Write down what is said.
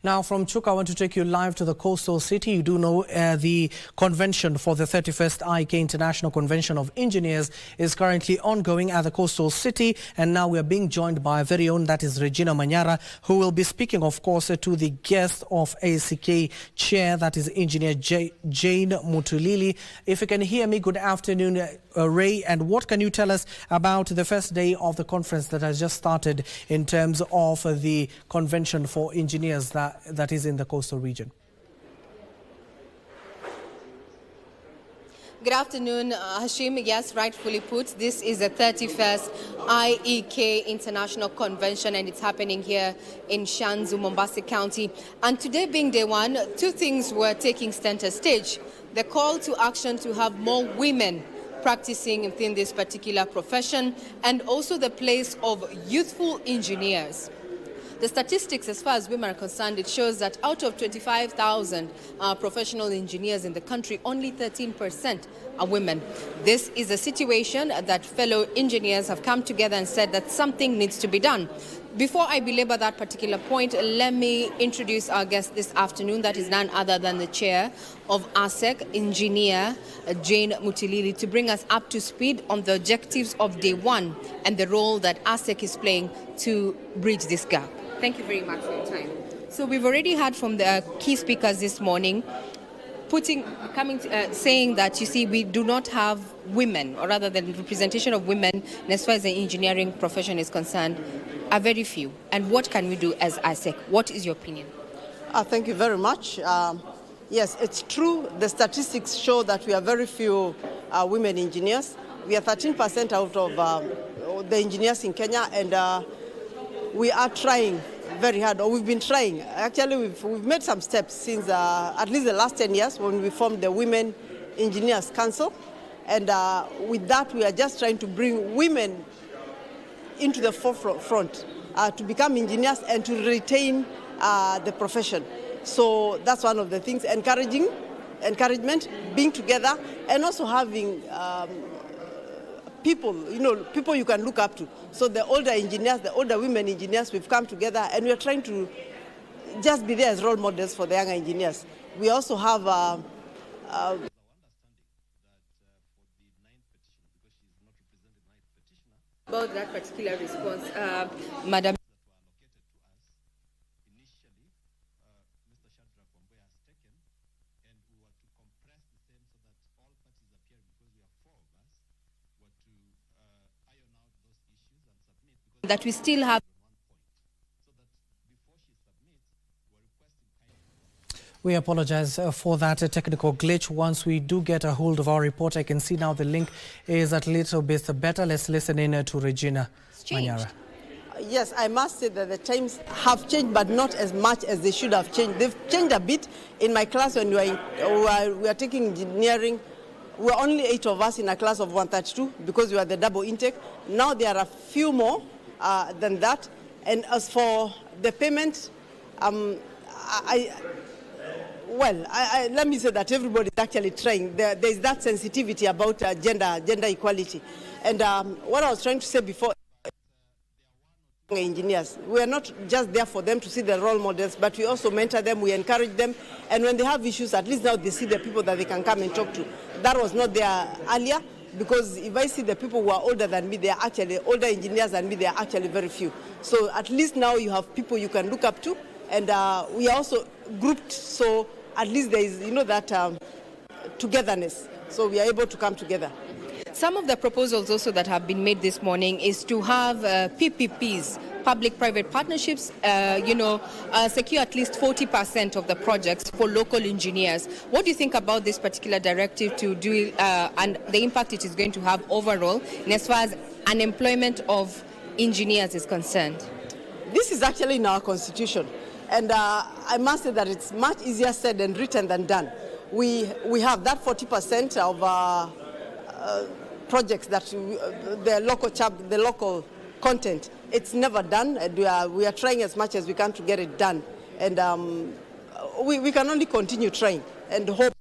Now from Chuka, I want to take you live to the coastal city. You do know the convention for the 31st IEK International Convention of Engineers is currently ongoing at the coastal city. And now we are being joined by our very own, that is Regina Manyara, who will be speaking, of course, to the guest of IEK Chair, that is Engineer Jane Mutulili. If you can hear me, good afternoon, Ray. And what can you tell us about the first day of the conference that has just started in terms of the convention for engineers that is in the coastal region? Good afternoon, Hashim. Yes, rightfully put, this is the 31st IEK International Convention and it's happening here in Shanzu, Mombasa County. And today being day one, two things were taking center stage. The call to action to have more women practicing within this particular profession and also the place of youthful engineers. The statistics as far as women are concerned, it shows that out of 25,000 professional engineers in the country, only 13% are women. This is a situation that fellow engineers have come together and said that something needs to be done. Before I belabor that particular point, let me introduce our guest this afternoon. That is none other than the chair of IEK, Engineer Jane Mutulili, to bring us up to speed on the objectives of day one and the role that IEK is playing to bridge this gap. Thank you very much for your time. So we've already heard from the key speakers this morning, saying that, you see, we do not have women, or rather the representation of women as far as the engineering profession is concerned, are very few. And what can we do as IEK? What is your opinion? Thank you very much. Yes, it's true. The statistics show that we have very few women engineers. We are 13% out of the engineers in Kenya, and we are trying very hard, or we've been trying. Actually, we've made some steps since at least the last 10 years when we formed the Women Engineers Council. And with that, we are just trying to bring women into the forefront to become engineers and to retain the profession. So that's one of the things, encouragement, being together, and also having people you can look up to. So the older engineers, the older women engineers, we've come together and we're trying to just be there as role models for the younger engineers. We also have about that particular response, Madam. That we still have. We apologize for that technical glitch. Once we do get a hold of our report, I can see now the link is a little bit better. Let's listen in to Regina Manyara. Yes, I must say that the times have changed, but not as much as they should have changed. They've changed a bit. In my class, when we are taking engineering, we were only 8 of us in a class of 132 because we were the double intake. Now there are a few more than that. And as for the payment, let me say that everybody is actually trying. There is that sensitivity about gender equality. And what I was trying to say before, engineers, we are not just there for them to see the role models, but we also mentor them, we encourage them, and when they have issues, at least now they see the people that they can come and talk to. That was not there earlier, because if I see the people who are older than me, they are actually older engineers than me, they are actually very few. So at least now you have people you can look up to, and we are also grouped, so at least there is, that togetherness. So we are able to come together. Some of the proposals also that have been made this morning is to have PPPs, public-private partnerships, secure at least 40% of the projects for local engineers. What do you think about this particular directive to do and the impact it is going to have overall in as far as unemployment of engineers is concerned? This is actually in our constitution, and I must say that it's much easier said and written than done. We have that 40% of projects that the local content. It's never done, and we are trying as much as we can to get it done. And we can only continue trying and hope.